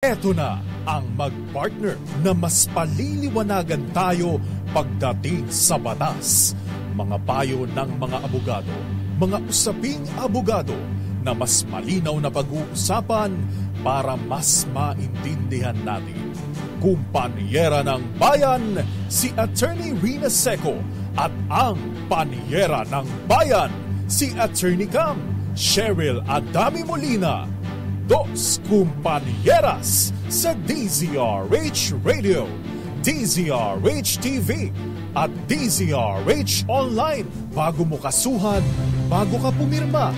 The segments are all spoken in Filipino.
Eto na ang mag-partner na mas paliliwanagan tayo pagdating sa batas. Mga payo ng mga abogado, mga usaping abogado na mas malinaw na pag-uusapan para mas maintindihan natin. Kumpanyera ng Bayan, si Attorney Rina Seco at ang Panyera ng Bayan, si Attorney Cam, Cheryl Adami Molina. Dos Kumpanieras sa DZRH Radio, DZRH TV at DZRH Online. Bago mo kasuhan, bago ka pumirma,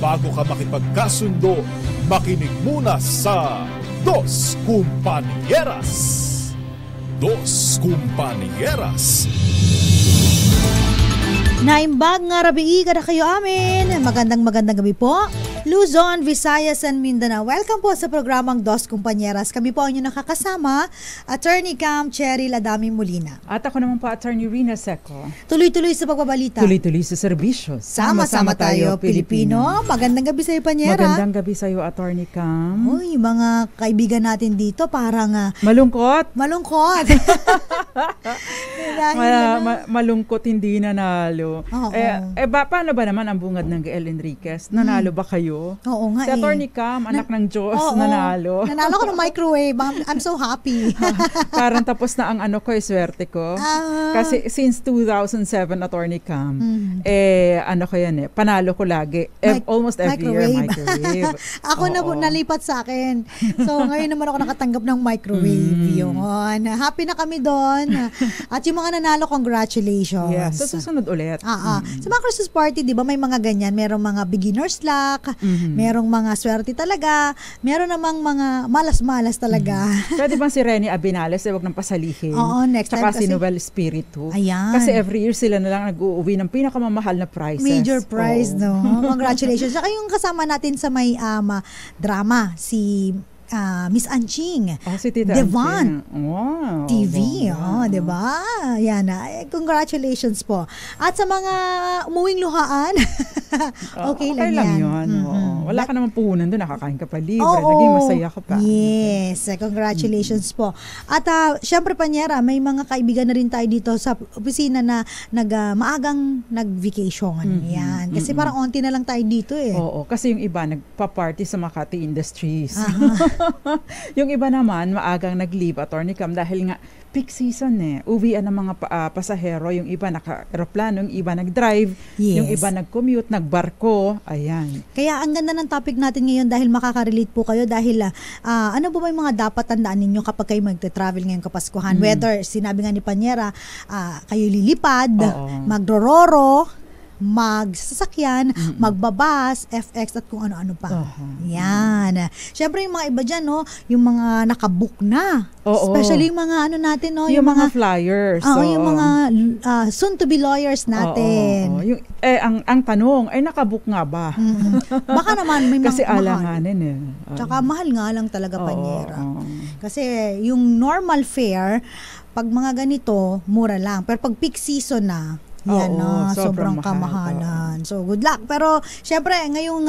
bago ka makipagkasundo, makinig muna sa Dos Kumpanieras. Dos Kumpanieras. Naimbag nga rabii kada kayo amin. Magandang gabi po. Luzon, Visayas, and Mindanao. Welcome po sa programang Dos Kumpanieras. Kami po ang inyong nakakasama, Attorney Cam, Cheryl Adami Molina. At ako naman po, Attorney Rina Seco. Tuloy-tuloy sa pagbabalita. Tuloy-tuloy sa serbisyo. Sama-sama tayo, Pilipino. Magandang gabi sa iyo, Panyera. Magandang gabi sa iyo, Attorney Cam. Uy, mga kaibigan natin dito parang... malungkot. Malungkot. Malungkot, hindi nanalo. Paano ba naman ang bungad ng Gael Enriquez? Nanalo ba kayo? Oo nga si Attorney Cam, anak ng Diyos, nanalo. Nanalo ko ng microwave. I'm so happy. Parang tapos na ang swerte ko. Kasi since 2007, Attorney Cam, panalo ko lagi. Almost every year, microwave. Ako nalipat sa akin. So, ngayon naman ako nakatanggap ng microwave. Yun. Happy na kami doon. At yung mga nanalo, congratulations. Yeah, so susunod ulit. Sa mga Christmas party, di ba, may mga ganyan. Merong mga beginner's luck, merong mga swerte talaga, meron namang mga malas-malas talaga. Pwede bang si Rene Abinales, huwag nang pasalihin? Oo, next time kasi. Noel Espiritu. Ayan. Kasi every year sila na lang nag-uuwi ng pinakamamahal na prizes. Major prize, no? Congratulations. Saka yung kasama natin sa may drama, si... Miss Anching, si Tita Devon TV, wow. diba? Yan congratulations po. At sa mga umuwing luhaan, okay lang yan. Wala ka naman puhunan doon, nakakain ka pa libre, naging masaya ka pa. Yes, congratulations po. At syempre, Panyera, may mga kaibigan na rin tayo dito sa opisina na maagang nag-vacation. Yan. Kasi parang onti na lang tayo dito Oo, kasi yung iba nagpa-party sa Makati Industries. Yung iba naman, maagang nag-leave, Attorney Cam, dahil nga peak season uwian ng mga pasahero, yung iba naka-aeroplano, yung iba nag-drive, yung iba nag-commute, nagbarko, ayan. Kaya ang ganda ng topic natin ngayon dahil makaka-relate po kayo dahil ano ba yung mga dapat tandaan ninyo kapag kayo magte-travel ngayong Kapaskuhan? Whether, sinabi nga ni Panyera, kayo lilipad, magdororo, magsasakyan, magbabas, FX at kung ano-ano pa. Yan. Siyempre yung mga iba dyan, yung mga nakabook na. Especially yung mga natin, yung mga flyers. Yung mga soon-to-be lawyers natin. Yung, ang tanong, nakabook nga ba? Baka naman may kasi alanganin Tsaka mahal nga lang talaga, Panyera. Kasi yung normal fare, pag mga ganito, mura lang. Pero pag peak season na, yan sobrang kamahalan. So, good luck. Pero, syempre, ngayong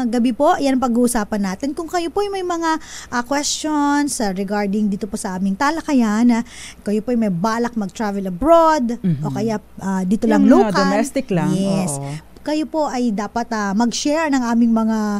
gabi po, yan pag-uusapan natin. Kung kayo po may mga questions regarding dito po sa aming talakayan, kayo po may balak mag-travel abroad, o kaya dito lang yung local. Domestic lang. Yes. Kayo po ay dapat mag-share ng aming mga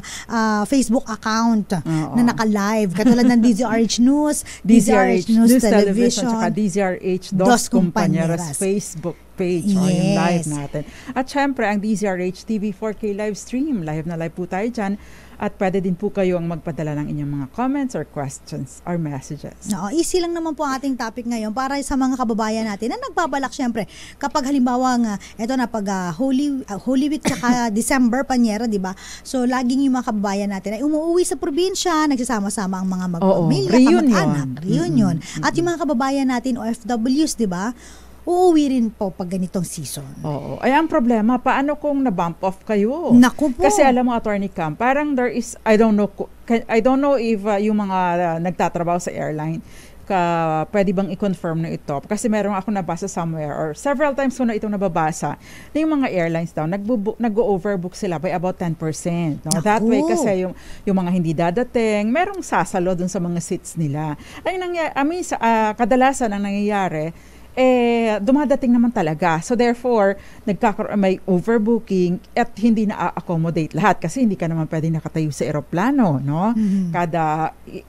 Facebook account na naka-live. Katulad ng DZRH News, DZRH News Television, saka DZRH Dos Kumpanieras Facebook page o yung live natin. At syempre, ang DZRH TV 4K live stream. Live na live po tayo dyan. At pwede din po kayo ang magpadala ng inyong mga comments or questions or messages. Easy lang naman po ang ating topic ngayon para sa mga kababayan natin na nagbabalak syempre kapag halimbawa eto na pag Holy Week saka December, Panyera, di ba? So laging yung mga kababayan natin ay umuwi sa probinsya, nagsasama-sama ang mga magpamilya, kamag-anak, reunion. At yung mga kababayan natin OFWs, di ba? Uuwi rin po pag ganitong season. Ay, ang problema, paano kung na-bump off kayo? Naku po. Kasi alam mo, Attorney Cam, parang there is, I don't know if yung mga nagtatrabaho sa airline, pwede bang i-confirm na ito? Kasi meron ako nabasa somewhere or several times ko na itong nababasa na yung mga airlines daw, nag-overbook sila by about 10%. No? That way kasi yung mga hindi dadating, merong sasalo dun sa mga seats nila. Kadalasan ang nangyayari, dumadating naman talaga. So therefore, may overbooking at hindi na-accommodate lahat kasi hindi ka naman pwede nakatayo sa eroplano, no?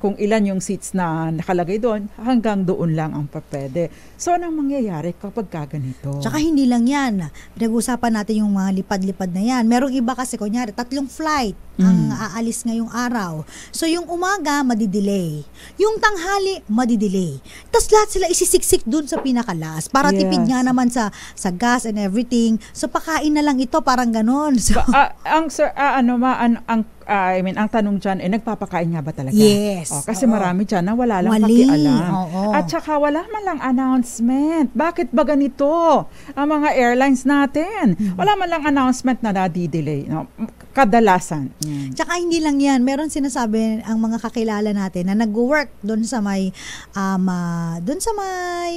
Kung ilan yung seats na nakalagay doon, hanggang doon lang ang papwede. So anong mangyayari kapag ganito? Tsaka hindi lang yan. Pinag-usapan natin yung mga lipad-lipad na yan. Merong iba kasi, kunyari, 3 flight ang aalis ngayong araw. So yung umaga, madidelay. Yung tanghali, madidelay. Tapos lahat sila isisiksik dun sa pinakalas para tipid nga naman sa gas and everything. So pakain na lang ito, parang ganon. So, ang tanong dyan, nagpapakain nga ba talaga? Yes. Kasi marami dyan na wala lang pakialam. At saka wala man lang announcement. Bakit ba ganito ang mga airlines natin? Wala man lang announcement na nadidelay. No? Kadalasan. Tsaka hindi lang yan. Meron sinasabi ang mga kakilala natin na nag-work doon sa may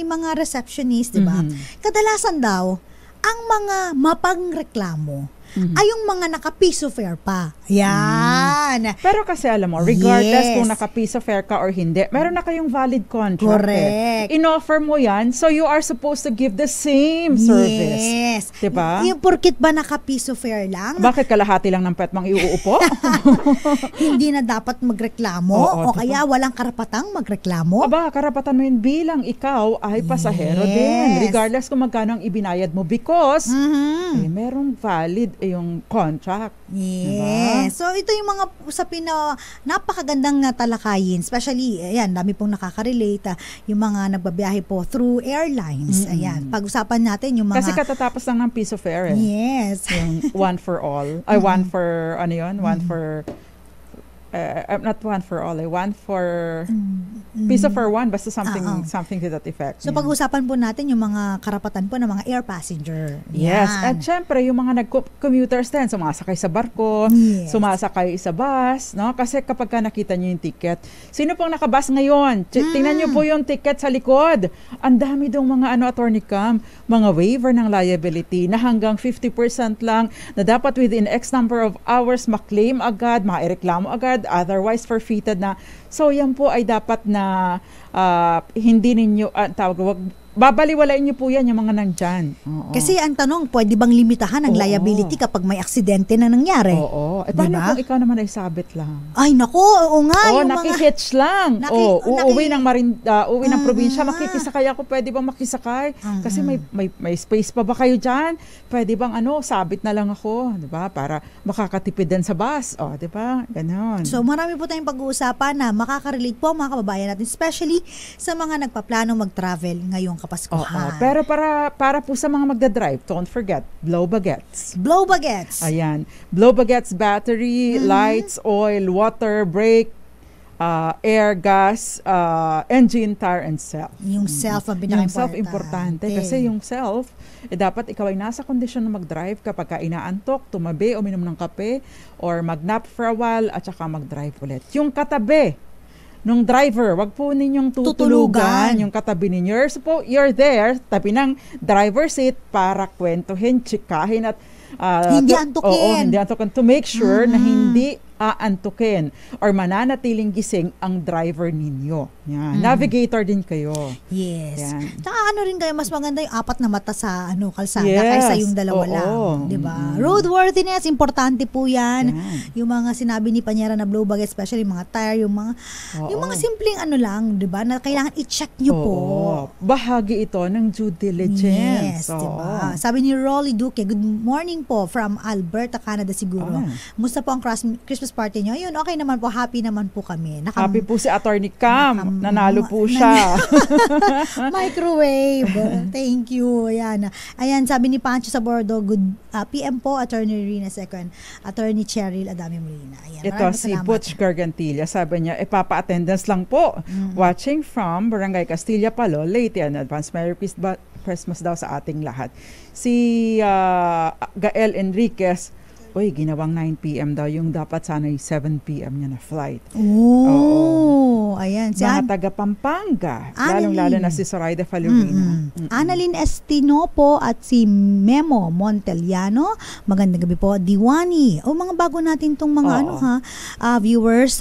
mga receptionist, di ba? Kadalasan daw, ang mga mapangreklamo ay yung mga naka-piece of fare pa. Yan. Pero kasi alam mo, regardless kung naka-piece of fare ka or hindi, meron na kayong valid contract. Correct. In-offer mo yan, so you are supposed to give the same service. Yes. Diba? Yung porkit ba naka-piece of fare lang? Bakit kalahati lang ng petmang iuupo? Hindi na dapat magreklamo o kaya walang karapatang magreklamo? Karapatan mo yun bilang ikaw ay pasahero din. Regardless kung magkano ang ibinayad mo because merong valid yung contract. Yes. Diba? So, ito yung mga usapin na napakagandang talakayin. Especially, ayan, dami pong nakaka-relate. Yung mga nagbabiyahe po through airlines. Ayan. Pag-usapan natin yung mga... Kasi katatapos lang ng piece of fare. Yes. Yung one for all. Ay, one for, one for... not one for all, one for piece of for one, basta something to that effect. So pag-usapan po natin yung mga karapatan po ng mga air passenger. Yes, at syempre yung mga nag-commuters din, sumasakay sa barko, sumasakay sa bus, no? Kasi kapag ka nakita nyo yung ticket, sino pong nakabus ngayon? Tingnan nyo po yung ticket sa likod. Ang dami dong mga Attorney Cam, mga waiver ng liability na hanggang 50% lang na dapat within X number of hours maklaim agad, maireklamo agad, otherwise forfeited na. So yan po ay dapat na hindi ninyo babaliwalain niyo po yan yung mga nandyan. Kasi ang tanong, pwede bang limitahan ang liability kapag may aksidente na nangyari? Oo. Paano kung ikaw naman ay sabit lang? Ay, naku, oo nga. Nakihitch lang. Uuwi ng probinsya, makikisakay ako. Pwede bang makisakay? Kasi may space pa ba kayo dyan? Pwede bang sabit na lang ako? Diba? Para makakatipid din sa bus. Diba? Ganon. So, marami po tayong pag-uusapan na makaka-relate po mga kababayan natin, especially sa mga nagpaplano mag-travel ngayong Kapaskuhan. Pero para po sa mga magdadrive, don't forget, blow baguettes. Blow baguettes. Ayan. Blow baguettes, battery, lights, oil, water, brake, air, gas, engine, tire, and self. Yung self ang pinaka-importante. Yung self importante. Kasi yung self, dapat ikaw ay nasa kondisyon na mag-drive kapag ka inaantok, tumabi, uminom ng kape, or mag-nap for a while, at saka mag-drive ulit. Yung katabi nung driver, wag po ninyong tutulugan yung katabi ninyo. You're there, tabi ng driver seat para kwentuhin, chikahin at hindi antukin. Hindi antukin to make sure na hindi aantukin or mananatiling gising ang driver ninyo. Yan. Navigator din kayo. Yes. Yan. Tsaka rin kayo, mas maganda yung 4 na mata sa kalsada kaysa yung 2 lang. Diba? Roadworthiness, importante po yan. Yung mga sinabi ni Panyera na blow bag, especially mga tire, yung mga simpleng lang, diba? Na kailangan i-check nyo po. Bahagi ito ng due diligence. Yes, diba? Sabi ni Rolly Duque, good morning po from Alberta, Canada siguro. Musta po ang Christmas party nyo? Ayun, okay naman po. Happy naman po kami. Happy po si Attorney Cam. Nanalo po siya. Microwave. Thank you. Ayan, sabi ni Pancho sa Bordo, good PM po, Attorney Rina II, Attorney Cheryl Adami Molina. Ayan, ito si Butch Gargantilla. Sabi niya, papa-attendance lang po. Watching from Barangay Castilla Palo, late in advance. Merry Christmas daw sa ating lahat. Si Gael Enriquez, uy, ginawang 9 p.m. daw yung dapat sana'y 7 p.m. niya na flight. Ayan. Mga taga Pampanga, lalong-lalo na si Zoraida Falorina. Annalyn Estinopo at si Memo Monteliano. Magandang gabi po. Diwani. Mga bago natin tong mga viewers.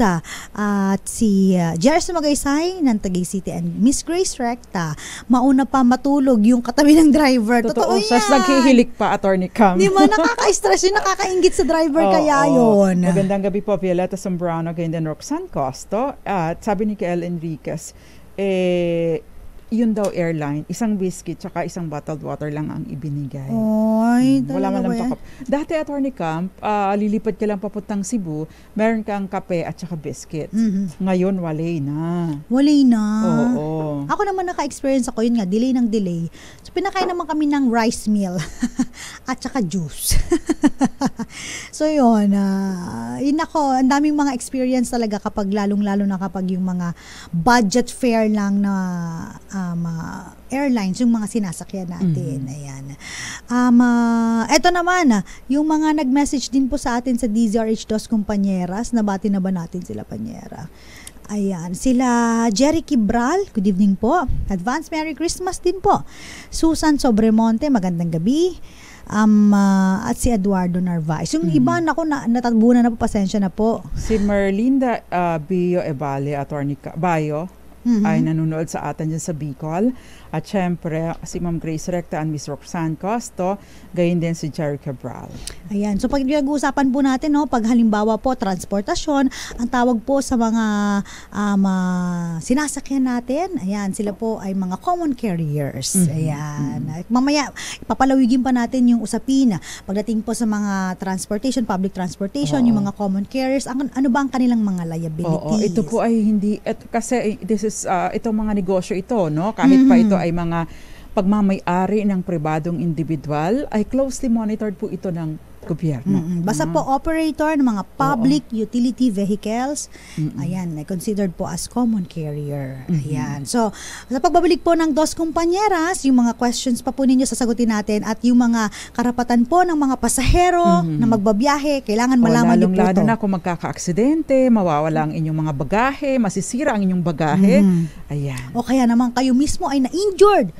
At si Jerry Magaysay ng Taguig City and Miss Grace Recta. Mauna pa matulog yung katabi ng driver. Totoo yan. Naghihilik pa, Attorney Cam. Di ba? Nakaka-stress yun, nakakaingit sa driver kaya yun. Magandang gabi po, Violeta Sombrano, ganyan din Roxanne Costo. At sabi ni Kael Enriquez, yun daw airline, isang biscuit tsaka isang bottled water lang ang ibinigay. Wala man lang pakap. Dati, Attorney Camp, lilipad ka lang papuntang Cebu, meron kang kape at tsaka biscuit. Ngayon, walay na. Walay na. Oo. Ako naman naka-experience ako, yun nga, delay ng delay. So, pinakain naman kami ng rice meal at tsaka juice. So, yun. Yun ako, ang daming mga experience talaga kapag lalong-lalo na kapag yung mga budget fare lang na airlines, yung mga sinasakyan natin. Ayan. Eto naman, yung mga nag-message din po sa atin sa DZRH Dos Compañeras, nabati na ba natin sila, Panyera? Ayan, sila Jerry Kibral, good evening po. Advance Merry Christmas din po. Susan Sobremonte, magandang gabi. At si Eduardo Narvaez. Yung iba, natabunan na po, pasensya na po. Si Merlinda Bio Ebale, Attorney Bayo, ay nanonood sa atin dyan sa Bicol. At syempre, si Ma'am Grace Recta and Miss Roxanne Costo, gayon din si Jerry Cabral. Ayan. So, pag pinag-uusapan po natin, pag halimbawa po, transportasyon, ang tawag po sa mga sinasakyan natin, ayan, sila po ay mga common carriers. Ayan. Mamaya, papalawigin pa natin yung usapin. Pagdating po sa mga transportation, public transportation, yung mga common carriers, ano ba ang kanilang mga liabilities? Ito po ay hindi, kasi this is, itong mga negosyo ito, no? Kahit pa ito ay mga pagmamay-ari ng pribadong individual, ay closely monitored po ito ng gobyerno. Basta po operator ng mga public utility vehicles, ayan, considered po as common carrier. Ayan. So, sa pagbabalik po ng Dos Compañeras, yung mga questions pa po ninyo sasagutin natin at yung mga karapatan po ng mga pasahero na magbabiyahe, kailangan malaman niyo po ito. Lalo na kung magkaka-aksidente, mawawala ang inyong mga bagahe, masisira ang inyong bagahe. Ayan. O kaya naman kayo mismo ay na-injured.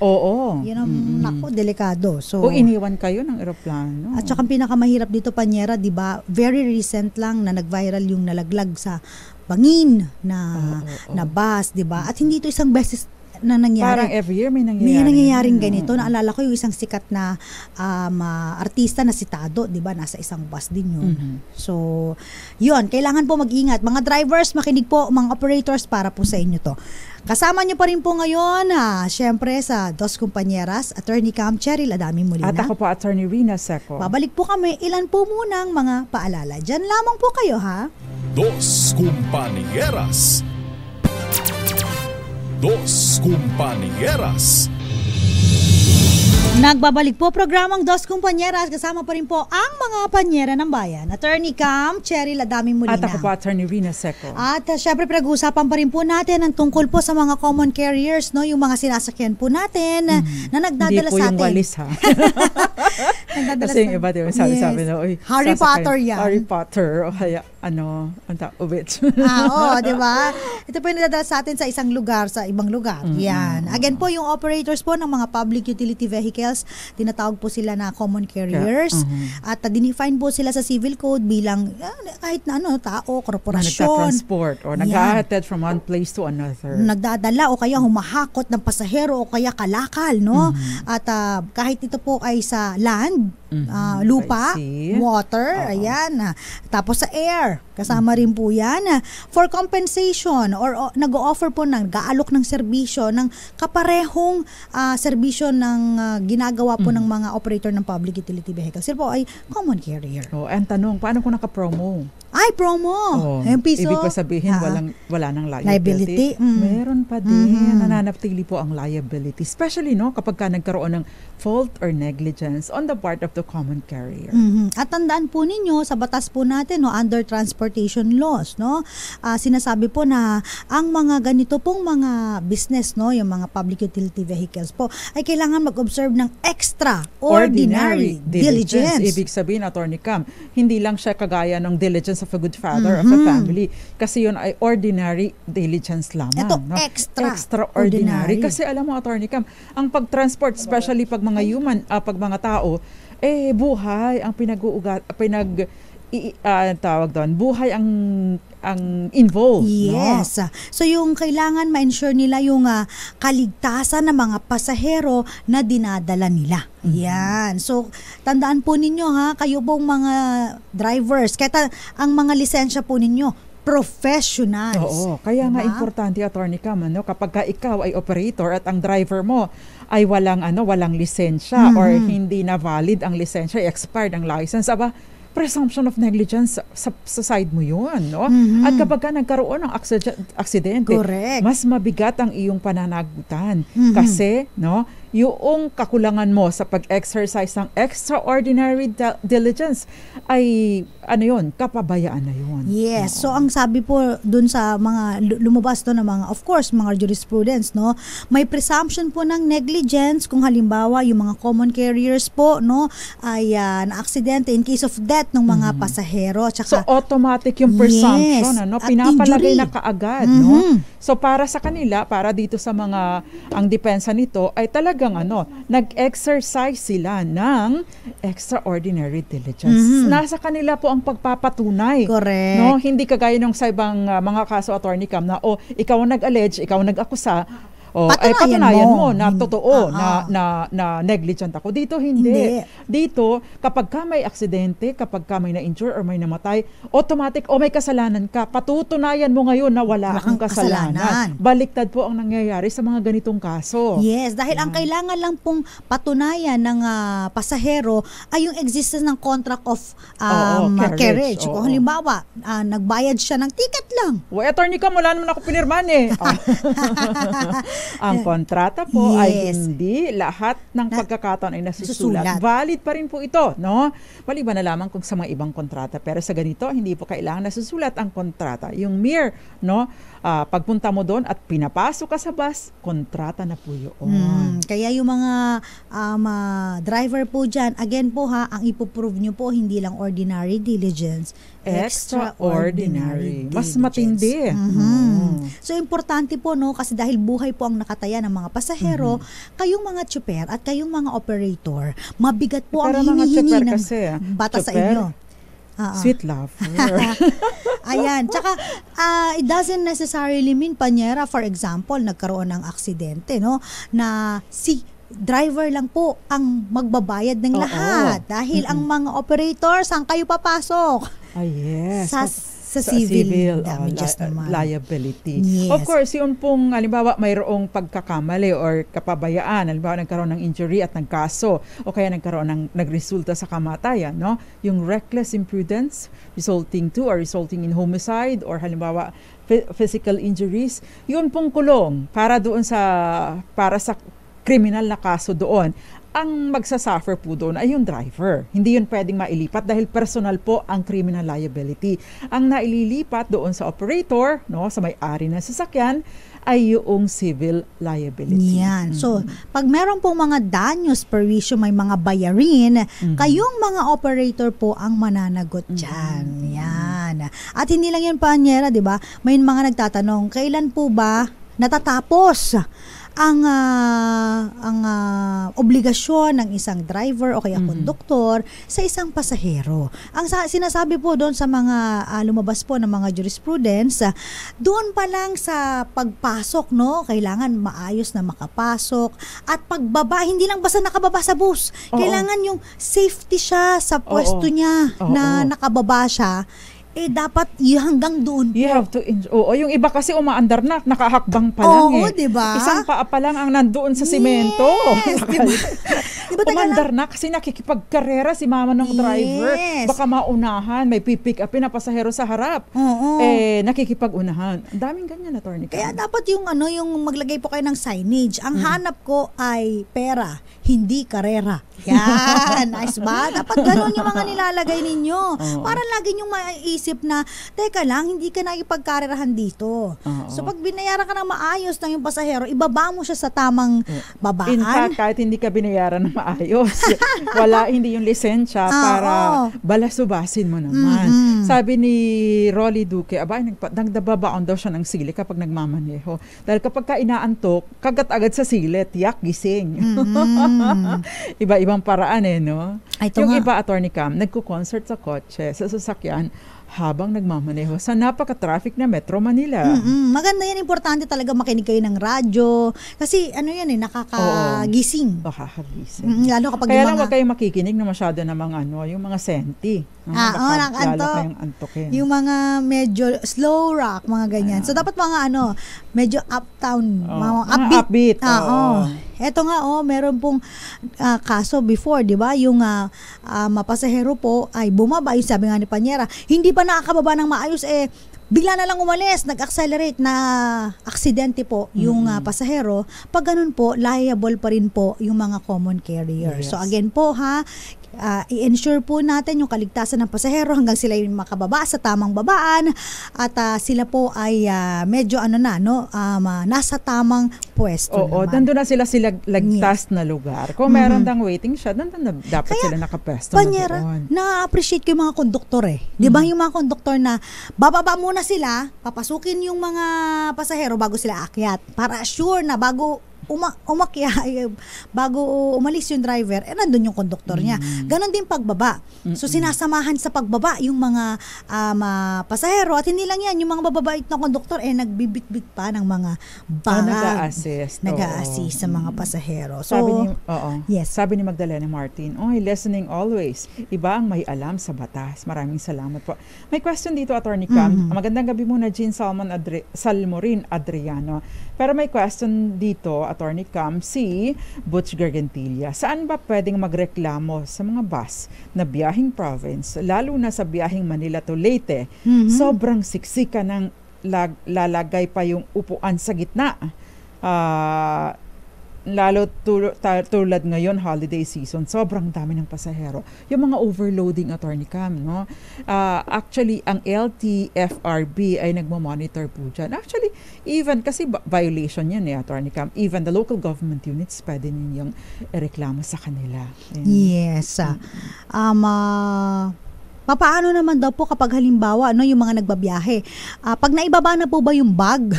Yan ang naku, delikado. So, o iniwan kayo ng eroplano. At saka pinakamahirap dito, Panyera, di ba? Very recent lang na nag-viral yung nalaglag sa bangin na bus, di ba? At hindi ito isang beses na nangyari. Parang every year may nangyayari. May nangyayaring ganito. Naalala ko yung isang sikat na artista na si Tado, di ba? Nasa isang bus din yun. So, yun. Kailangan po mag-ingat. Mga drivers, makinig po, mga operators, para po sa inyo to. Kasama niyo pa rin po ngayon, syempre sa Dos Compañeras, Attorney Cam Cheryl Adami Molina. At ako po, Attorney Rina Seco. Babalik po kami, ilan po munang mga paalala. Diyan lamang po kayo, ha? Dos Compañeras. Dos Compañeras. Nagbabalik po programang Dos Compañeras. Kasama pa rin po ang mga panyera ng bayan. Attorney Cam Cheryl Adami Molina. At ako po, Attorney Rina Seco. At syempre pinag-uusapan pa rin po natin ang tungkol po sa mga common carriers, no? Yung mga sinasakyan po natin na nagdadala sa atin. Hindi po yung walis, ha? Kasi yung iba, diba, sabi na, Harry Potter yan. Harry Potter, o kaya, ubits. Di ba? Ito po yung nadadala sa atin sa isang lugar, sa ibang lugar. Yan. Again po, yung operators po ng mga public utility vehicles, tinatawag po sila na common carriers. At dinefine po sila sa civil code bilang kahit na tao, korporasyon. Nagta-transport o nag-ahatid from one place to another. Nagdadala o kaya humahakot ng pasahero o kaya kalakal, no? At kahit ito po ay sa land, lupa, water, ayan. Tapos sa air, kasama rin po yan. For compensation or nag-o-offer po nag-aalok ng serbisyo ng kaparehong serbisyo ng ginagawa po ng mga operator ng public utility vehicles. Sila po ay common carrier. Ang tanong, paano kung naka-promo? Ay, promo! Piso. Ibig ko sabihin, wala nang liability. Meron pa din. Nananatili po ang liability. Especially, kapag ka nagkaroon ng fault or negligence on the part of the common carrier. At tandaan po ninyo, sa batas po natin, under transportation laws, sinasabi po na ang mga ganito pong mga business, yung mga public utility vehicles po, ay kailangan mag-observe ng extraordinary diligence. Ibig sabihin, Attorney Cam, hindi lang siya kagaya ng diligence of a good father of a family. Kasi yun ay ordinary diligence lamang. Ito, extraordinary. Kasi alam mo, Attorney Cam, ang pag-transport, especially pag mga human, pag mga tao, buhay ang tawag doon, buhay ang involved. Yes. So yung kailangan ma-ensure nila yung kaligtasan ng mga pasahero na dinadala nila. Yan. So tandaan po ninyo kayo pong mga drivers, kaya ang mga lisensya po ninyo professionals. Oo. Kaya nga importante, Attorney Cam, kapag ka ikaw ay operator at ang driver mo ay walang lisensya or hindi na valid ang lisensya, expired ang license, presumption of negligence sa side mo yun, At kapag ka nagkaroon ng aksidente, correct, mas mabigat ang iyong pananagutan. Kasi, yung kakulangan mo sa pag-exercise ng extraordinary diligence ay kapabayaan na yun. Yes. So ang sabi po dun sa mga lumabas doon ng mga, of course, mga jurisprudence, may presumption po ng negligence kung halimbawa yung mga common carriers po, ay na-aksidente in case of death ng mga pasahero. Tsaka, so automatic yung presumption, pinapalagay na kaagad, So para sa kanila, para dito sa mga ang depensa nito ay talagang nag-exercise sila ng extraordinary diligence. Nasa kanila po ang pagpapatunay. Correct. Hindi kagaya ng sa ibang mga kaso, Attorney Cam, na ikaw ang nag-allege, ikaw ang nag-akusa, patunayan mo na totoo na negligent ako. Dito hindi. Dito, kapag ka may aksidente, kapag ka may na-injure or may namatay, automatic may kasalanan ka. Patutunayan mo ngayon na wala kang kasalanan. Baliktad po ang nangyayari sa mga ganitong kaso. Yes, dahil ang kailangan lang pong patunayan ng pasahero ay yung existence ng contract of carriage. Kung halimbawa, nagbayad siya ng ticket lang. Attorney Cam, wala naman ako pinirman Ang kontrata po ay hindi lahat ng pagkakataon ay nasusulat. Valid pa rin po ito, Maliban na lamang kung sa mga ibang kontrata. Pero sa ganito, hindi po kailangan nasusulat ang kontrata. Yung mere, pagpunta mo doon at pinapasok ka sa bus, kontrata na po yun. Kaya yung mga driver po dyan, again po ang ipoprove nyo po, hindi lang ordinary diligence, extraordinary mas matindi. So importante po kasi dahil buhay po ang nakataya ng mga pasahero, kayong mga tsuper at kayong mga operator, mabigat po ang hinihingi ng bata sa inyo. Sweet love. Ayan. Tsaka, it doesn't necessarily mean, Panyera, for example, nagkaroon ng aksidente, na si driver lang po ang magbabayad ng lahat. Dahil ang mga operator, saan kayo papasok? Yes. Sa civil damages naman. Liability. Yes. Of course, yun pong, halimbawa, mayroong pagkakamali or kapabayaan, halimbawa, nagkaroon ng injury at nagkaso, o kaya nagresulta sa kamatayan, Yung reckless imprudence resulting in homicide, or halimbawa, physical injuries, yun pong kulong para sa kriminal na kaso doon. Ang magsasuffer po doon ay yung driver. Hindi yun pwedeng mailipat dahil personal po ang criminal liability. Ang naililipat doon sa operator, sa may-ari ng sasakyan, ay yung civil liability. Yan. So, pag meron pong mga danyos, perwisyo, may mga bayarin, kayong mga operator po ang mananagot dyan. Yan. At hindi lang yun, Panyera, di ba? May mga nagtatanong, kailan po ba natatapos ang obligasyon ng isang driver o kaya konduktor sa isang pasahero. Ang sinasabi po doon sa mga lumabas po ng mga jurisprudence, doon pa lang sa pagpasok, kailangan maayos na makapasok, at pagbaba, hindi lang basta nakababa sa bus. Kailangan yung safety siya sa pwesto niya na nakababa siya. dapat hanggang doon po. You have to Oo, yung iba kasi umaandar na, nakahakbang pa lang Oo, diba? Isang paa pa lang ang nandoon sa simento. Yes, diba Umandar na kasi nakikipagkarera si mama ng driver. Yes. Baka maunahan, may pipick upin na pasahero sa harap. Oo. Nakikipag-unahan. Ang daming ganyan, attorney. Kaya dapat yung maglagay po kayo ng signage. Ang hanap ko ay pera, hindi karera. Yan, nice ba? Dapat ganun yung mga nilalagay ninyo. Para lagi nyo maiisip na, teka lang, hindi ka nakipagkarerahan dito. So pag binayaran ka ng maayos ng yung pasahero, ibaba mo siya sa tamang babaan. In fact, kahit hindi ka binayaran ng maayos, hindi yung lisensya para balasubasin mo naman. Sabi ni Rolly Duque, nagdababaon daw siya ng sili kapag nagmamaneho. Dahil kapag ka inaantok, kagat agad sa sili, tiyak, gising. Iba-ibang paraan no? Yung iba, attorney Cam, nagko-concert sa kotse, sa sasakyan, habang nagmamaneho sa napaka-traffic na Metro Manila. Maganda yan, importante talaga makinig kayo ng radyo. Kasi nakakagising. Nakakagising. Lalo kapag kaya lang wag kayong makikinig na masyado ng mga yung mga senti. Lalo kayong antokin. Yung mga medyo slow rock, mga ganyan. So dapat mga medyo uptown, mga upbeat. Eto nga meron pong kaso before, 'di ba? Yung mapasahero po ay bumaba, yung sabi nga ni Panyera, hindi pa nakakababa ng maayos bigla na lang umalis, nag-accelerate na aksidente po yung pasahero. Pag ganun po, liable pa rin po yung mga common carrier. Yes. So again po i-ensure po natin yung kaligtasan ng pasahero hanggang sila yung makababa sa tamang babaan at sila po ay medyo nasa tamang pwesto naman. Nandun na sila lagtas na lugar. Kung meron dang waiting siya, nandun na dapat sila nakapwesto Panyera, na-appreciate ko yung mga konduktor Di ba yung mga konduktor na bababa muna sila, papasukin yung mga pasahero bago sila akyat para sure na bago bago umalis yung driver, nandun yung konduktor niya. Ganon din pagbaba. So sinasamahan sa pagbaba yung mga pasahero at hindi lang yan, yung mga bababait na konduktor nagbibitbit pa ng mga bag. Nag-a-assist sa mga pasahero. So, sabi ni Magdalena Martin, listening always. Iba ang may alam sa batas. Maraming salamat po. May question dito, Attorney Cam. Magandang gabi muna, Jean Salmorin Adriano. Pero may question dito, Attorney Cam, si Butch Gargantilla. Saan ba pwedeng magreklamo sa mga bus na biyahing province, lalo na sa biyahing Manila to Leyte? Sobrang siksika ng lalagay pa yung upuan sa gitna. Lalo tulad ngayon, holiday season, sobrang dami ng pasahero. Yung mga overloading, Attorney Cam, no? Actually, ang LTFRB ay nagmo-monitor po dyan. Actually, even, kasi violation yan Attorney Cam, even the local government units, pwede ninyong reklamo sa kanila. Yes. Paano naman daw po kapag halimbawa yung mga nagbabiyahe, pag naibaba na po ba yung bag?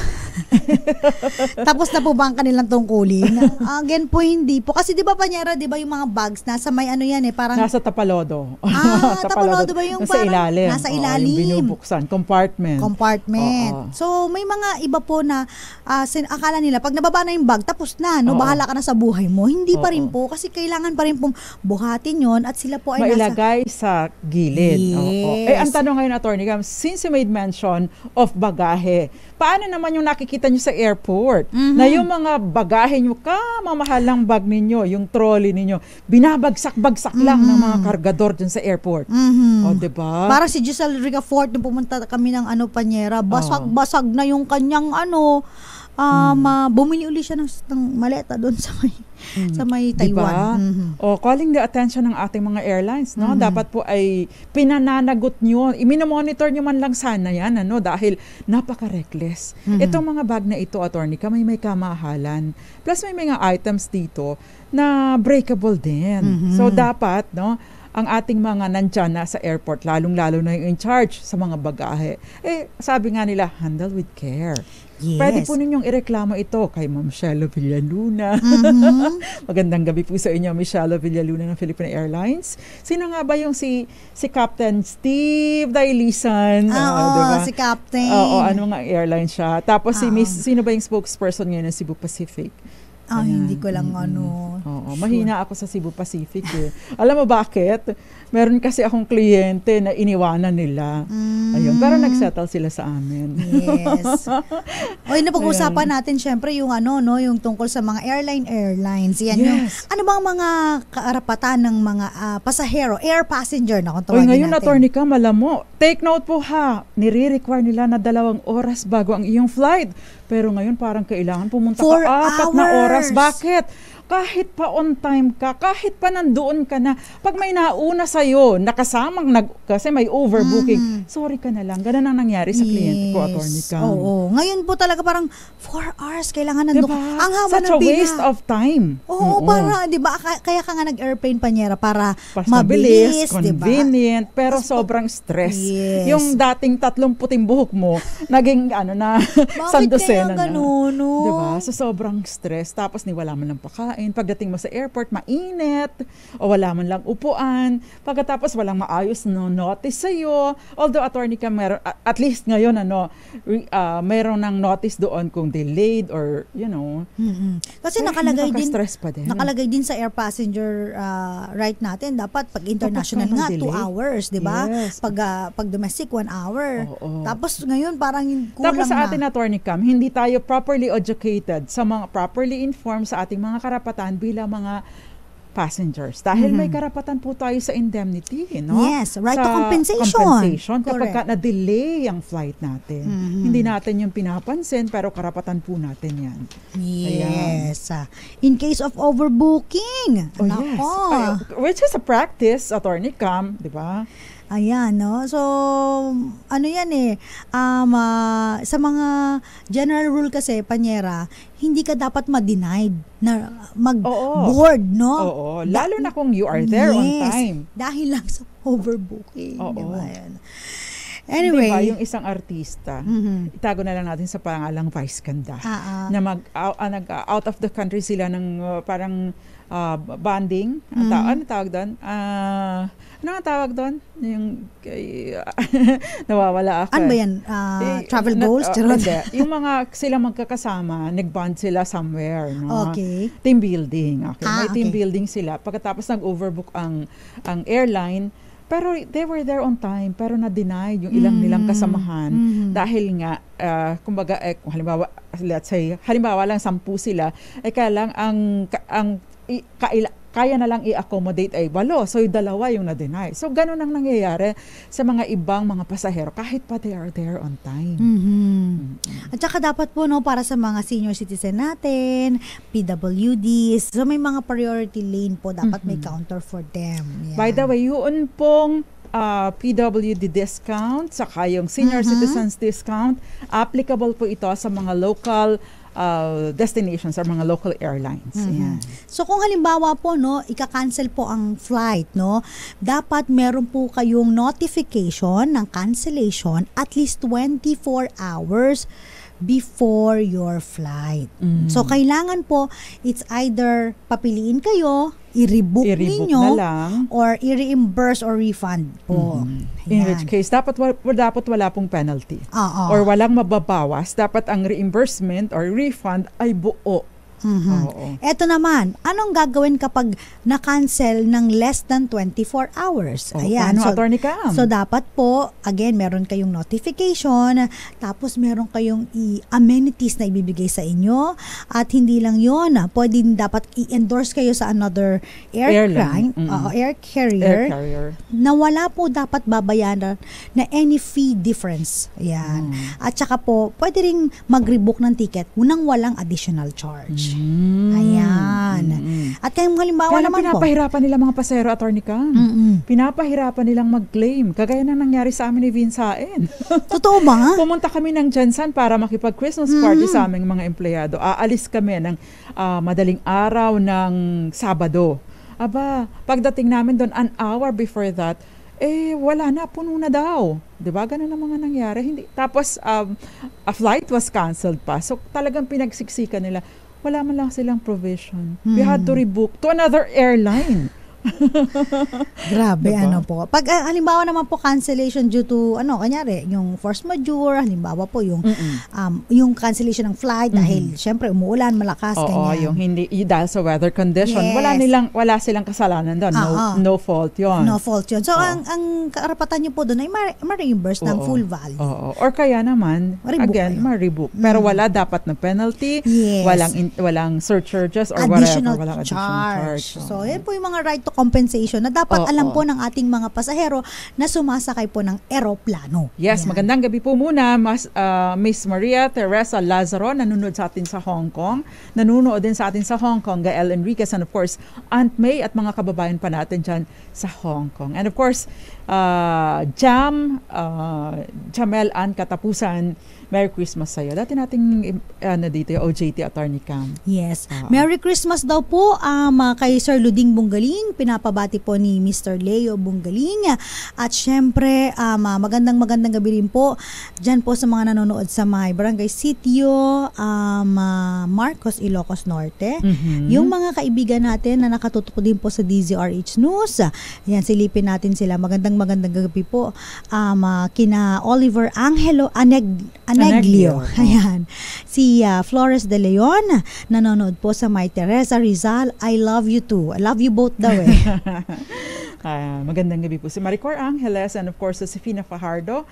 Tapos na po ba ang kanilang tungkulin? Again po hindi po. Kasi di ba Panyera, di ba yung mga bags nasa may parang nasa tapalodo. Tapalodo ba yung nasa ilalim? Nasa ilalim. Yung binubuksan. Compartment. So may mga iba po na akala nila pag nababa na yung bag, tapos na, bahala ka na sa buhay mo. Hindi pa rin po. Kasi kailangan pa rin pong buhatin yon at sila po ay mailagay sa gilid. Yes. Ang tanong ngayon, Attorney Cam, since you made mention of bagahe, paano naman yung nakikita nyo sa airport na yung mga bagahe nyo, kamahalang bag ninyo, yung trolley ninyo, binabagsak-bagsak lang ng mga kargador dyan sa airport. Diba? Parang si Giselle Ricafort, nung pumunta kami ng Panyera, basag-basag na yung kanyang bumili uli siya ng maleta doon sa may Taiwan. Diba? Calling the attention ng ating mga airlines, no? Dapat po ay pinananagot nyo, iminomonitor nyo man lang sana yan, dahil napaka-reckless. Itong mga bag na ito, Attorney Cam, may kamahalan. Plus may mga items dito na breakable din. So dapat, ang ating mga nandyan na sa airport, lalong-lalo na yung in charge sa mga bagahe, sabi nga nila, handle with care. Yes. Pwede po ninyong ireklamo ito kay Ma'am Michelle Villaluna. Magandang gabi po sa inyo, Michelle Villaluna ng Philippine Airlines. Sino nga ba yung si Captain Steve Dailisan? Diba? Si Captain. Ano nga airline siya? Tapos si Miss, sino ba yung spokesperson ngayon ng Cebu Pacific? Hindi ko lang Oo, mahina ako sa Cebu Pacific eh. Alam mo bakit? Meron kasi akong kliyente na iniwanan nila. Ayun, pero nagsettle sila sa amin. Yes. Napag-usapan natin syempre yung yung tungkol sa mga airlines. Yan Yes. ano bang mga karapatan ng mga pasahero, air passenger na kung tawagin ngayon, natin. Attorney Cam, alam mo, take note po ha, nire-require nila na 2 oras bago ang iyong flight. Pero ngayon parang kailangan pumunta 4 ka 4 na oras. hours. Bakit? Kahit pa on time ka, kahit pa nandoon ka na, pag may nauna sa'yo, nakasamang kasi may overbooking, sorry ka na lang. Ganun ang nangyari sa kliyente ko, Attorney Cam. Oo. Ngayon po talaga parang 4 hours kailangan nandun. Diba? Ang haba Such ng a waste of time. Oo, para, di ba? Kaya ka nga nag-airplane Panyera para Mas mabilis, di ba? convenient, pero sobrang stress. Yes. Yung dating 30 puting buhok mo, naging sandosena na. Ganun, no? Diba? So, sobrang stress. Tapos, wala man lang pakain. Pagdating mo sa airport, mainit. O wala man lang upuan. Pagkatapos, walang maayos notice sa'yo. Although, Attorney Cam, at least ngayon, mayroon ng notice doon kung delayed or, Kasi nakalagay din, stress pa din. nakalagay din sa air passenger right natin, dapat pag international nga, 2 hours, di ba? Yes. Pag domestic, 1 hour. Oo. Tapos ngayon, parang kulang Tapos sa na. atin, Attorney Cam, hindi tayo properly educated sa mga properly informed sa ating mga karapatan bilang mga passengers. Dahil may karapatan po tayo sa indemnity, no? Yes, right to Sa compensation. kapag Correct. na-delay ang flight natin. Hindi natin yung pinapansin, pero karapatan po natin yan. Yes. In case of overbooking. Oh, Nako. yes. Which is a practice, Attorney Cam, di ba? Ayan, no? So, yan sa mga general rule kasi, Panyera, hindi ka dapat ma-denied na mag-board, no? Oo, lalo na kung you are there on time. Dahil lang sa overbooking. Oo. Diba yan? Anyway. Diba, yung isang artista, itago na lang natin sa pangalang Vice Ganda, na out of the country sila ng parang bonding. Ano tawag doon? Ano ang tawag doon? Yung nawawala ako. Ano ba yan? Travel goals? Yung mga sila magkakasama, nag-bond sila somewhere. No? Okay. Team building. Okay. May team okay. building sila. Pagkatapos nag-overbook ang airline, pero they were there on time, pero na-deny yung ilang nilang kasamahan. Dahil nga, kumbaga, kung halimbawa, let's say, halimbawa lang 10 sila, kaya lang kaya na lang i-accommodate ay 8. So, yung 2 yung na-deny. So, ganun ang nangyayari sa mga ibang mga pasahero kahit pa they are there on time. At saka dapat po, no, para sa mga senior citizen natin, PWDs, so may mga priority lane po, dapat may counter for them. Yan. By the way, yun pong PWD discount, saka yung senior citizens discount, applicable po ito sa mga local destinations or mga local airlines. Yan. So kung halimbawa po, no, ika-cancel po ang flight, no, dapat meron po kayong notification ng cancellation at least 24 hours before your flight. So kailangan po, it's either papiliin kayo, i-rebook ninyo, na lang, or i-reimburse or refund po. In which case, dapat wala pong penalty. Or walang mababawas. Dapat ang reimbursement or refund ay buo. Eto naman, anong gagawin kapag na-cancel ng less than 24 hours? Ayan. Paano, Attorney Cam? So, dapat po, again, meron kayong notification, tapos meron kayong amenities na ibibigay sa inyo, at hindi lang yun, pwede dapat i-endorse kayo sa another air carrier, na wala po dapat babayaran na any fee difference. Ayan. At saka po, pwede ring mag-rebook ng ticket nang walang additional charge. Ayan. At kayong halimbawa Kaya naman po. pinapahirapan nila mga pasahero, Attorney Cam. Pinapahirapan nilang mag-claim. Kagaya na nangyari sa amin ni Vinsaen. Totoo ba? Pumunta kami ng Jensen para makipag-Christmas party sa aming mga empleyado. Aalis kami ng madaling araw ng Sabado. Aba, pagdating namin doon, an hour before that, wala na, puno na daw. Diba? Ganun ang mga nangyari. Hindi. Tapos, a flight was canceled pa. So, talagang pinagsiksikan nila. Wala man lang silang provision. We had to rebook to another airline. Grabe, Diba? ano po. Pag halimbawa naman po cancellation due to kanyari, yung force majeure, halimbawa po yung cancellation ng flight dahil syempre umuulan, malakas, Oo, ganyan. yung dahil sa weather condition, Yes. wala silang kasalanan doon. No fault 'yon. No fault yun. So, ang karapatan niyo po doon ay ma-reimburse ng full value. Oo. Or kaya naman, Ma-rebook again, kayo. ma-rebook. Pero wala dapat na penalty, Yes. walang surcharges or Additional whatever, walang additional charge. So, yan po yung mga right to compensation na dapat alam po ng ating mga pasahero na sumasakay po ng eroplano. Yes, Yan. magandang gabi po muna, Miss Maria Teresa Lazaro, nanonood sa atin sa Hong Kong. Nanonood din sa atin sa Hong Kong, Gael Enriquez, and of course, Aunt May at mga kababayan pa natin dyan sa Hong Kong. And of course, Jamel Ann Katapusan, Merry Christmas sa'yo. Dati nating dito yung OJT Attorney Cam. Yes. Merry Christmas daw po kay Sir Luding Bungaling. Pinapabati po ni Mr. Leo Bungaling. At syempre, magandang gabi rin po dyan po sa mga nanonood sa may Barangay Sitio, Marcos, Ilocos Norte. Yung mga kaibigan natin na nakatutok din po sa DZRH News. Yan, silipin natin sila. Magandang gabi po. Kina Oliver Angelo Aneglio. Ayan. Si Flores de Leon, nanonood po sa may Teresa Rizal. I love you too. I love you both daw eh. Magandang gabi po si Maricor Angeles and of course si Fina Fajardo,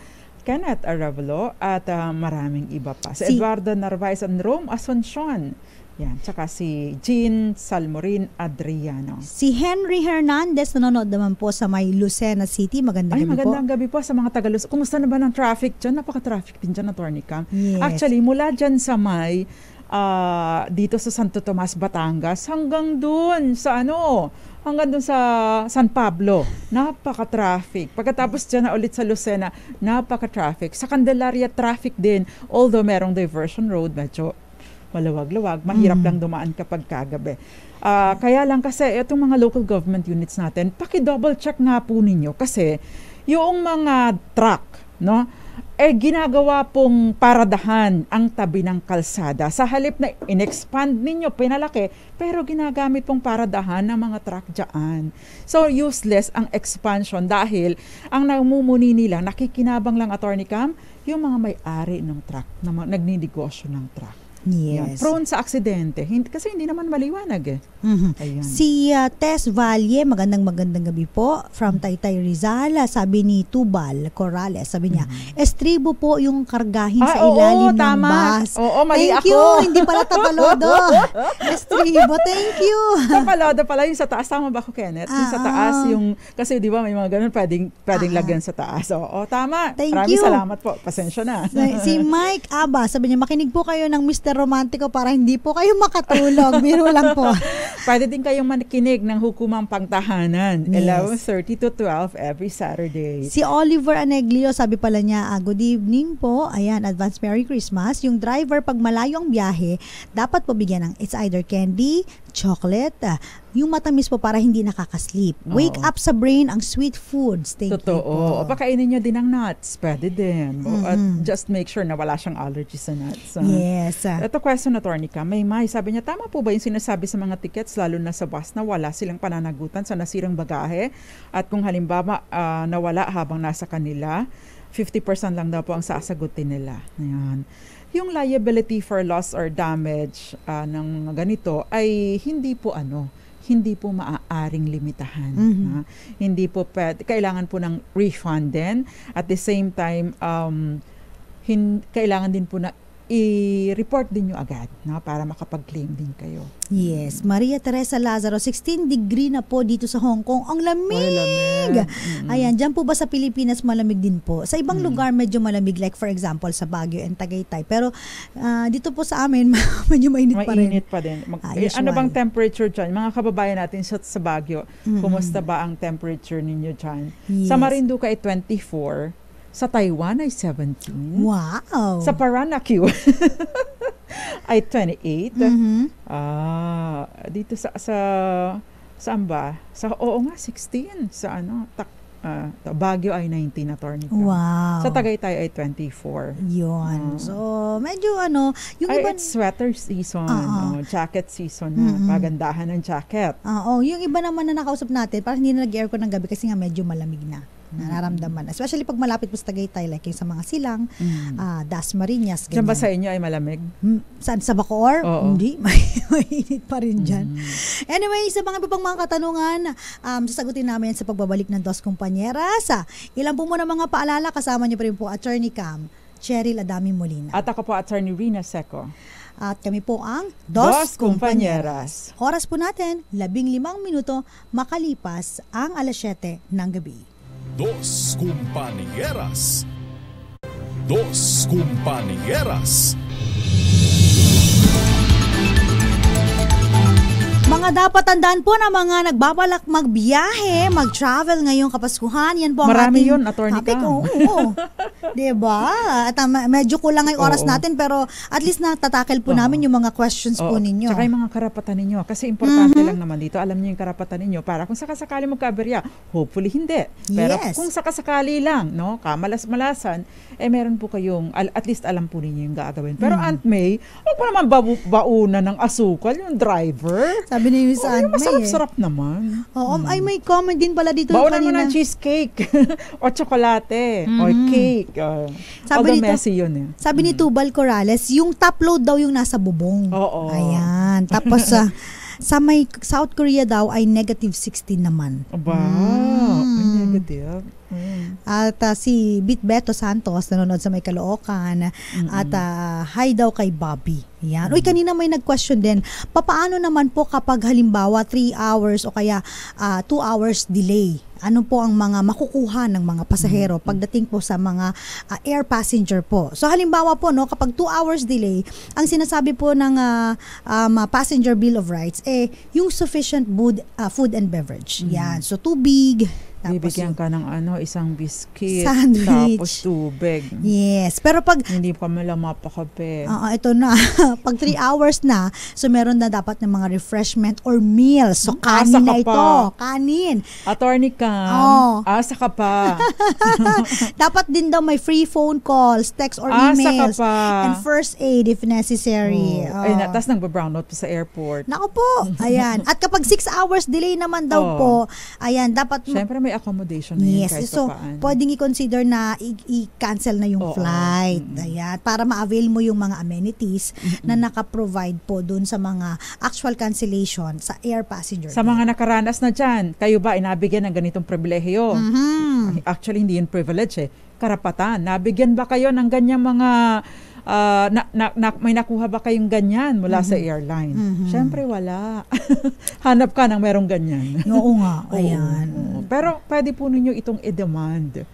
Kenneth Arevalo at maraming iba pa. Si Eduardo Narvaez and Rome Asuncion. Yan, tsaka si Jean Salmorin Adriano. Si Henry Hernandez nanonood naman po sa may Lucena City. Magandang gabi po. Magandang gabi po sa mga taga-Lucena. Kumusta na ba ng traffic dyan? Napaka-traffic din dyan, Attorney Cam. Yes. Actually, mula dyan sa may dito sa Santo Tomas, Batangas, hanggang dun sa San Pablo, napaka-traffic. Pagkatapos dyan na ulit sa Lucena, napaka-traffic. Sa Candelaria, traffic din. Although merong diversion road, medyo maluwag-luwag, mahirap lang dumaan kapag kagabi. Kaya lang kasi itong mga local government units natin, paki-double check nga po ninyo kasi yung mga truck, no, ginagawa pong paradahan ang tabi ng kalsada. Sa halip na in-expand ninyo, pinalaki, pero ginagamit pong paradahan ng mga truck dyan. So, useless ang expansion dahil ang namumuni nila, nakikinabang lang, Attorney Cam, yung mga may-ari ng truck, na nagninegosyo ng truck. Yes. Yan. Prone sa aksidente. Kasi hindi naman maliwanag eh. Ayan. Si Tess Valle, magandang gabi po from Taytay Rizal. Sabi ni Tubal Corrales, sabi niya, estribo po yung kargahin sa ilalim ng bus. Oo, mali thank ako. you, hindi pala tapalodo. Estribo, thank you. Tapalodo pala yung sa taas. Tama ba ako, Kenneth? Yung sa taas, kasi di ba may mga ganun pwedeng lagyan sa taas. Oo, tama. Maraming salamat po. Pasensya na. Si Mike Aba, sabi niya, makinig po kayo ng Mr. Romantiko para hindi po kayo makatulog. Biro lang po. Pwede din kayong makinig ng Hukumang Pangtahanan, Yes. 11:30 to 12 every Saturday. Si Oliver Aneglio, sabi pala niya, good evening po. Ayan, advance Merry Christmas. Yung driver, pag malayo ang biyahe, dapat po bigyan ng it's either candy, chocolate, yung matamis po para hindi nakakasleep. Wake up sa brain ang sweet foods. Thank you po. Totoo. O pakainin nyo din ng nuts. Pwede din. At just make sure na wala siyang allergy sa nuts. Yes. Ito question, Attorney Cam. May sabi niya, tama po ba yung sinasabi sa mga tickets, lalo na sa bus, na wala silang pananagutan sa nasirang bagahe? At kung halimbawa nawala habang nasa kanila, 50% lang daw po ang sasagutin nila. Ayan. Yung liability for loss or damage ng ganito ay hindi po maaaring limitahan. Hindi po kailangan po ng refund din. At the same time, kailangan din po na i-report din nyo agad, no, para makapag-claim din kayo. Yes. Maria Teresa Lazaro, 16 degree na po dito sa Hong Kong. Ang lamig! Lamig. Ayan, dyan po ba sa Pilipinas malamig din po? Sa ibang lugar medyo malamig, like for example sa Baguio and Tagaytay. Pero dito po sa amin, medyo mainit pa rin. Mainit pa din. Ano bang temperature dyan? Mga kababayan natin sa Baguio, kumusta ba ang temperature ninyo dyan? Yes. Sa Marinduque ay 24. Sa Taiwan ay 17. Wow! Sa Paranaque ay 28. Dito saan ba? Oo nga, 16. Sa Baguio ay 19, Attorney Cam. Wow. Sa Tagaytay ay 24. Yun. So, medyo yung Ay, iba... it's sweater season, jacket season na, pagandahan ng jacket. Yung iba naman na nakausap natin, parang hindi na nag-aircon ng gabi kasi nga medyo malamig na. Nararamdaman. Especially pag malapit po sa Tagaytay, like yung sa mga silang, Dasmariñas, ganyan. Diyan ba sa inyo ay malamig? Saan? Sa Bacoor? Oo. Hindi. Mainit pa rin dyan. Anyway, sa mga iba pang mga katanungan, sasagutin namin sa pagbabalik ng Dos Compañeras. Ilan po muna mga paalala, kasama niyo pa rin po Attorney Cam, Cheryl Adami Molina. At ako po, Attorney Rina Seco. At kami po ang Dos Compañeras. Oras po natin, 15 minuto makalipas ang 7:00 ng gabi. Dos Compañeras. Dos Compañeras. Mga dapat tandaan po na mga nagbabalak magbiyahe, mag-travel ngayong Kapaskuhan. Yan po ang Marami ating yun, Attorney topic. Cam. Oo. Diba? At medyo kulang ang oras natin, pero at least natatakil po namin yung mga questions po ninyo. Tsaka yung mga karapatan ninyo. Kasi importante lang naman dito, alam niyo yung karapatan ninyo para kung sakasakali magkaberya, hopefully hindi. Pero kung sakasakali lang, no, kamalas-malasan, meron po kayong, at least alam po ninyo yung gagawin. Pero Aunt May, huwag mo naman bauna ng asukal yung driver. Sabi ni Miss Aunt May. Masarap-sarap naman. Oo, ay may comment din pala dito Baunan mo kanina. ng cheesecake o tsokolate o cake. Sabi although messy yun eh. Sabi ni Tubal Corrales, yung top load daw yung nasa bubong. Oo. Ayan. Tapos sa may South Korea daw ay -16 naman. Aba, ay negative. At si Bitbeto Santos nanonood sa may Caloocan at hi daw kay Bobby. Yan. Uy, kanina may nag-question din, papaano naman po kapag halimbawa 3 hours o kaya 2 hours delay? Ano po ang mga makukuha ng mga pasahero pagdating po sa mga air passenger po? So halimbawa po, no, kapag 2 hours delay, ang sinasabi po ng Passenger Bill of Rights, yung sufficient food and beverage. Yan. So tubig, bibigyan ka ng isang biscuit, sandwich, tapos tubig. Yes. Pero pag hindi pa mala mapakape. ito na. Pag 3 hours na, so meron na dapat ng mga refreshment or meals. So kanin na ito. Kanin. Attorney Cam, asa ka pa. Dapat din daw may free phone calls, text or asa emails. Ka pa. And first aid if necessary. Tapos nagba-brownout pa sa airport. Naku po. Ayan. At kapag 6 hours delay naman daw po, ayan, dapat syempre may accommodation na yun kahit so paano. Pwedeng i-consider na i-cancel na yung flight. Ayan, para ma-avail mo yung mga amenities na naka-provide po dun sa mga actual cancellation sa air passenger. Sa mga nakaranas na dyan, kayo ba inabigyan ng ganitong pribilehiyo? Actually, hindi yun privilege karapatan. Nabigyan ba kayo ng ganyang mga may nakuha ba kayong ganyan mula sa airline? Syempre wala. Hanap ka ng merong ganyan. Oo nga, ayan. Pero pwede po ninyo itong i-demand.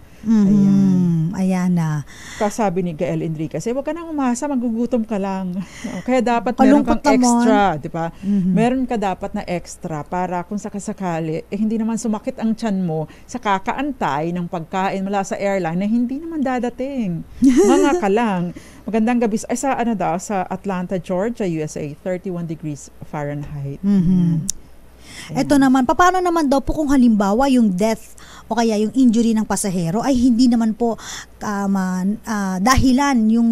Ayan na. Kasabi ni Gael Enriquez, huwag ka nang umasa, magugutom ka lang. Kaya dapat meron kang extra, di ba? Meron ka dapat na extra para kung sakasakali, hindi naman sumakit ang tiyan mo sa kakaantay ng pagkain mula sa airline na hindi naman dadating. Mga ka lang. Magandang gabi sa Atlanta, Georgia, USA, 31 degrees Fahrenheit. Ito naman, paano naman daw po kung halimbawa yung death o kaya yung injury ng pasahero ay hindi naman po dahilan yung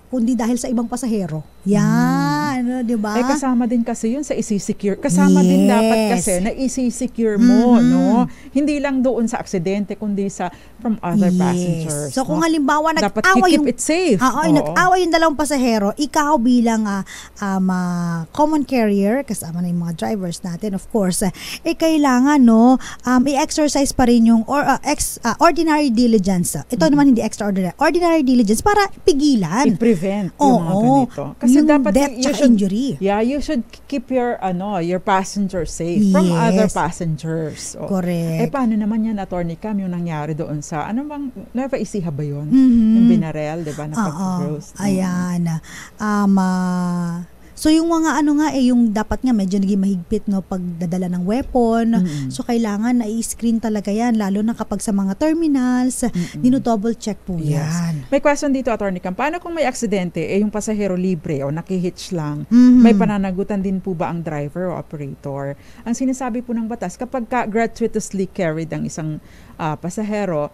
kundi dahil sa ibang pasahero. Yan, 'di ba? Kasama din kasi 'yun sa isi-secure. Kasama din dapat kasi na isi-secure mo, no? Hindi lang doon sa aksidente kundi sa from other passengers. So kung halimbawa nag-away keep it safe. Nag-away yung dalawang pasahero, ikaw bilang common carrier, kasama na yung mga drivers natin, of course, kailangan i-exercise pa rin yung ordinary diligence. Ito naman hindi extraordinary. Ordinary diligence para pigilan. I-prevent yung mga ganito. Kasi yung dapat death you should, injury. Yeah, you should keep your passenger safe from other passengers. Correct. Paano naman yan, Attorney Cam, yung nangyari doon sa, Nueva Ecija ba yun? Yung binarel, di ba, na pag-roast. Ayan. So yung mga yung dapat nga medyo naging mahigpit no pagdadala ng weapon. So kailangan na i-screen talaga yan lalo na kapag sa mga terminals, dino-double check po yan. May question dito, Attorney Cam. Paano kung may aksidente yung pasahero libre o nakihitch lang? May pananagutan din po ba ang driver o operator? Ang sinasabi po ng batas kapag gratuitously carried ang isang pasahero,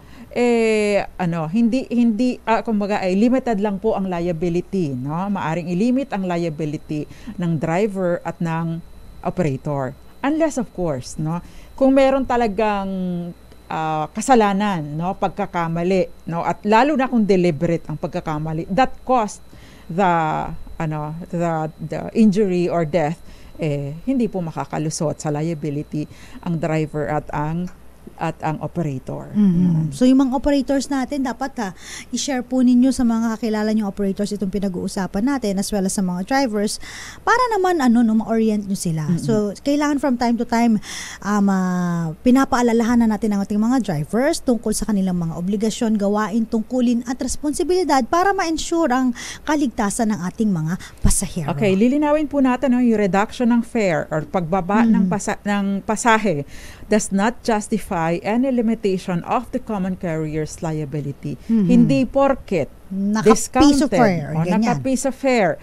kumbaga ay limited lang po ang liability, no? Maaring ilimit ang liability ng driver at ng operator. Unless of course, no, kung meron talagang kasalanan, no, pagkakamali, no, at lalo na kung deliberate ang pagkakamali that caused the injury or death, hindi po makakalusot sa liability ang driver at ang operator. So yung mga operators natin dapat i-share po ninyo sa mga kakilala nyong operators itong pinag-uusapan natin as well as sa mga drivers para naman ma-orient nyo sila. So kailangan from time to time pinapaalalahanan natin ang ating mga drivers tungkol sa kanilang mga obligasyon, gawain, tungkulin at responsibilidad para ma-ensure ang kaligtasan ng ating mga pasahero. Okay, lilinawin po natin yung reduction ng fare or pagbaba ng pasahe does not justify any limitation of the common carrier's liability. Hindi porket naka-piece of fare, naka-piece of fare,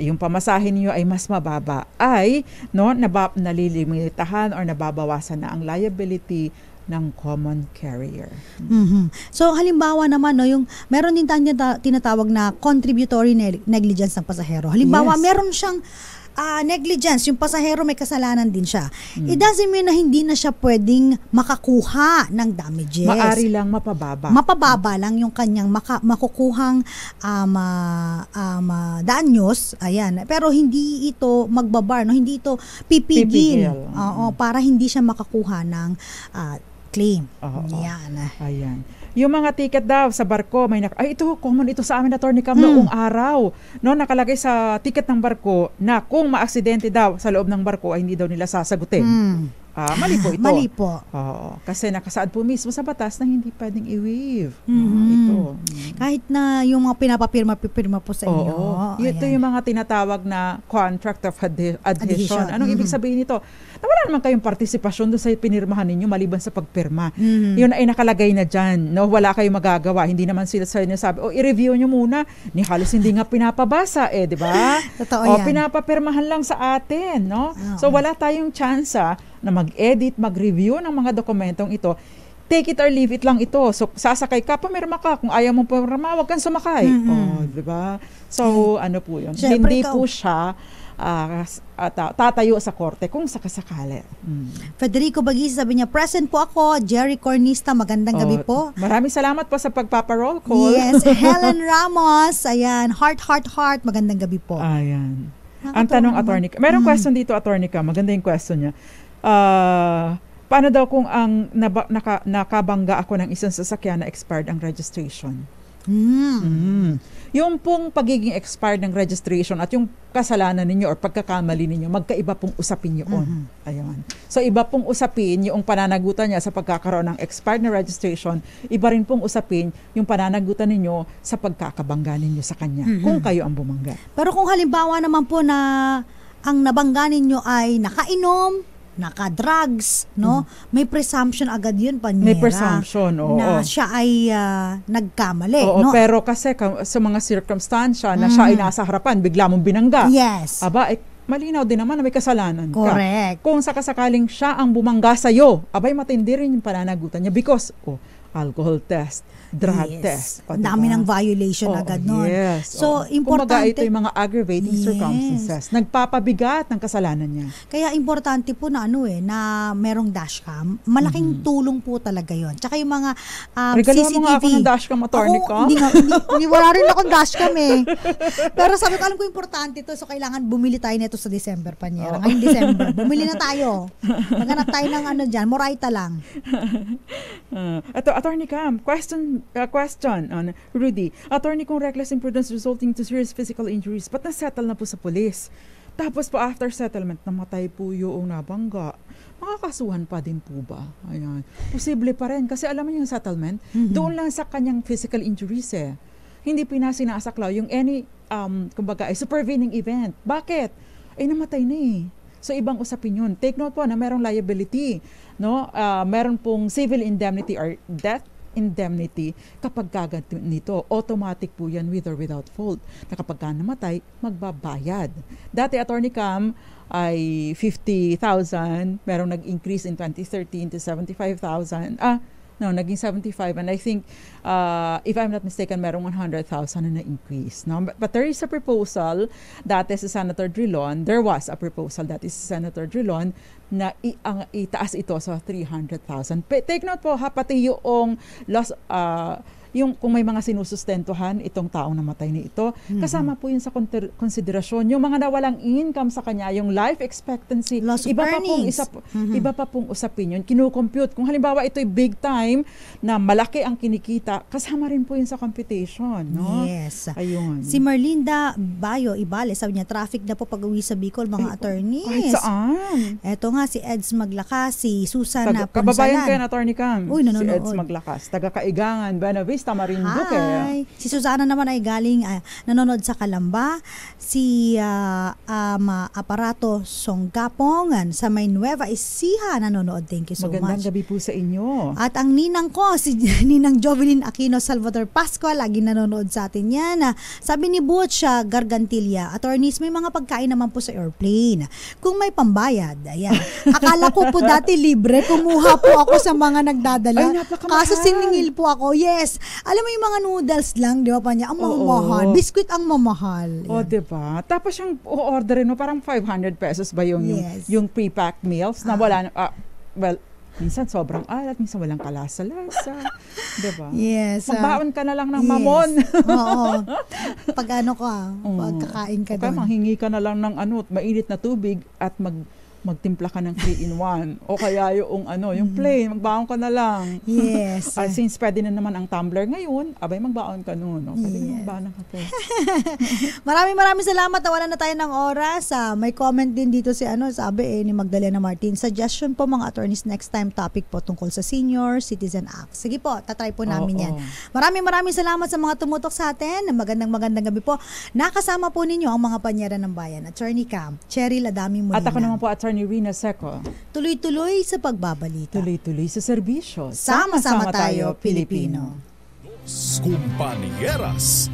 yung pamasahe niyo ay mas mababa, ay nalilimitahan or nababawasan na ang liability ng common carrier. So halimbawa naman yung meron din tayong tinatawag na contributory negligence ng pasahero. Halimbawa meron siyang negligence, yung pasahero may kasalanan din siya. It doesn't mean na hindi na siya pwedeng makakuha ng damages. Maari lang mapababa. Mapababa lang yung kanyang makukuhang danyos. Ayan. Pero hindi ito magbabar, no? Hindi ito pipigil. Para hindi siya makakuha ng claim. Yan. Ayan. Yung mga ticket daw sa barko, ito, common ito sa amin, Attorney Cam, noong araw. No, nakalagay sa ticket ng barko na kung maaksidente daw sa loob ng barko ay hindi daw nila sasagutin. Mali po ito. Mali po. Kasi nakasaad po mismo sa batas na hindi pwedeng i-waive. Ito. Kahit na yung mga pinapapirma po sa inyo. Ito yung mga tinatawag na contract of adhesion. Anong ibig sabihin nito? Na wala naman kayong partisipasyon doon sa pinirmahan ninyo maliban sa pagpirma. Yun ay nakalagay na dyan. No? Wala kayong magagawa. Hindi naman sila sa inyo sabi, i-review nyo muna. Ni halos hindi nga pinapabasa di ba? Totoo yan. Pinapapirmahan lang sa atin. No? So wala tayong tsansa na mag-edit, mag-review ng mga dokumentong ito. Take it or leave it lang ito. So, sasakay ka, pumirma ka. Kung ayaw mong pumirma, huwag kang sumakay. Diba? So, ano po yun? Siyempre, hindi po siya tatayo sa korte kung sakasakali. Federico Bagis, sabi niya, present po ako. Jerry Cornista, magandang gabi po. Maraming salamat po sa pagpaparoll call. Yes, Helen Ramos, ayan, heart, magandang gabi po. Ayan. Ang tanong, Attorney, merong question dito, Attorney Cam, maganda yung question niya. Paano daw kung ang nakabangga ako ng isang sasakyan na expired ang registration? Yung pong pagiging expired ng registration at yung kasalanan ninyo or pagkakamali ninyo, magkaiba pong usapin yun. Ayun. So iba pong usapin yung pananagutan niya sa pagkakaroon ng expired na registration, iba rin pong usapin yung pananagutan ninyo sa pagkakabangga ninyo sa kanya kung kayo ang bumangga. Pero kung halimbawa naman po na ang nabangga ninyo ay nakainom, naka-drugs, no? May presumption agad yun, Panyera. May presumption, na siya ay nagkamali, no? No? Pero kasi sa mga circumstansya na siya ay nasa harapan, bigla mong binangga. Yes. Malinaw din naman na may kasalanan ka. Correct. Kung sakasakaling siya ang bumangga sa'yo, matindi rin yung pananagutan niya because, alcohol test, drug test. Ang dami ng violation agad nun. Yes. So, importante. Kumbaga, ito yung mga aggravating circumstances. Nagpapabigat ng kasalanan niya. Kaya importante po na na merong dashcam. Malaking tulong po talaga yon. Tsaka yung mga Regalo CCTV. mo nga ako ng dashcam, Attorney Cam. Hindi, wala rin akong dashcam Pero sabi ko, alam ko importante to. So, kailangan bumili tayo nito sa December, Panyera. Ngayong December. Bumili na tayo. Maghanap tayo ng dyan. Moraita lang. Ito, Attorney Cam, question on Rudy. Attorney, kung reckless imprudence resulting to serious physical injuries, ba't na-settle na po sa police? Tapos po after settlement, namatay po yung nabangga. Makakasuhan pa din po ba? Ayan. Posible pa rin. Kasi alam mo yung settlement, doon lang sa kanyang physical injuries Hindi pinasinasaklaw yung any kumbaga, ay supervening event. Bakit? Ay namatay na eh. So ibang usapin yun. Take note po na merong liability, no? Meron pong civil indemnity or death indemnity kapag nito. Automatic po yan with or without fault. Na kapag namatay, magbabayad. Dati, Attorney Cam, ay 50,000. Merong nag-increase in 2013 to 75,000. Naging 75. And I think, if I'm not mistaken, merong 100,000 na na-increase. No? But there is a proposal, dati sa Senator Drilon, there was a proposal dati sa Senator Drilon na itaas ito sa 300,000. Take note po, pati yung loss, yung kung may mga sinusustentuhan itong taong namatay na ito, kasama po yun sa konsiderasyon. Yung mga nawalang income sa kanya, yung life expectancy, loss of earnings. Iba pa pong usapin yun. Kinu-compute. Kung halimbawa ito'y big time na malaki ang kinikita, kasama rin po yun sa computation. No? Yes. Ayun. Si Merlinda Bayo Ibales, sabi niya, traffic na po pag-uwi sa Bicol, mga attorneys. Kahit saan. Eto nga, si Eds Maglakas, si Susana Punsalan. Kababayan kayo na Attorney Cam. Uy, si Eds Maglakas. Taga-Kaigangan, Buenavista, Marinduque. Hi. Si Susana naman ay galing nanonood sa Calamba. Si Aparato Songgapongan sa May Nueva Ecija nanonood. Thank you so much. Magandang gabi po sa inyo. At ang ninang ko, si Ninang Jovelyn Aquino Salvador Pascual, lagi nanonood sa atin yan. Sabi ni Butch Gargantilla, attorneys, may mga pagkain naman po sa airplane. Kung may pambayad, ayan. Akala ko po dati libre, kumuha po ako sa mga nagdadala. Ay, napakamahal. Kaso siningil po ako. Yes. Alam mo yung mga noodles lang, di ba pa niya? Ang mamahal. Biscuit ang mamahal. O, di ba? Tapos yung orderin mo, parang 500 pesos ba yung pre-packed meals na wala, minsan sobrang alat, minsan walang kalasa-lasa. Di ba? Yes. Magbaon ka na lang ng mamon. Oo. Pag pagkakain ka doon. Manghingi ka na lang ng mainit na tubig at magtimpla ka ng 3-in-1 o kaya yung plain, magbaon ka na lang. Yes. Since pwede na naman ang tumbler ngayon, magbaon ka noon. Pwede magbaon ng kape. Maraming salamat. Nawalan na tayo ng oras. May comment din dito sabi ni Magdalena Martin. Suggestion po mga attorneys, next time topic po tungkol sa Senior Citizen Act. Sige po, tatry po namin yan. Maraming salamat sa mga tumutok sa atin. Magandang gabi po. Nakasama po ninyo ang mga panyera ng bayan. Attorney Cam, Cheryl Adami Molina. At ako naman po, Attorney Rina Seco. Tuloy-tuloy sa pagbabalita. Tuloy-tuloy sa serbisyo. Sama-sama tayo, Pilipino. Dos Compañeras.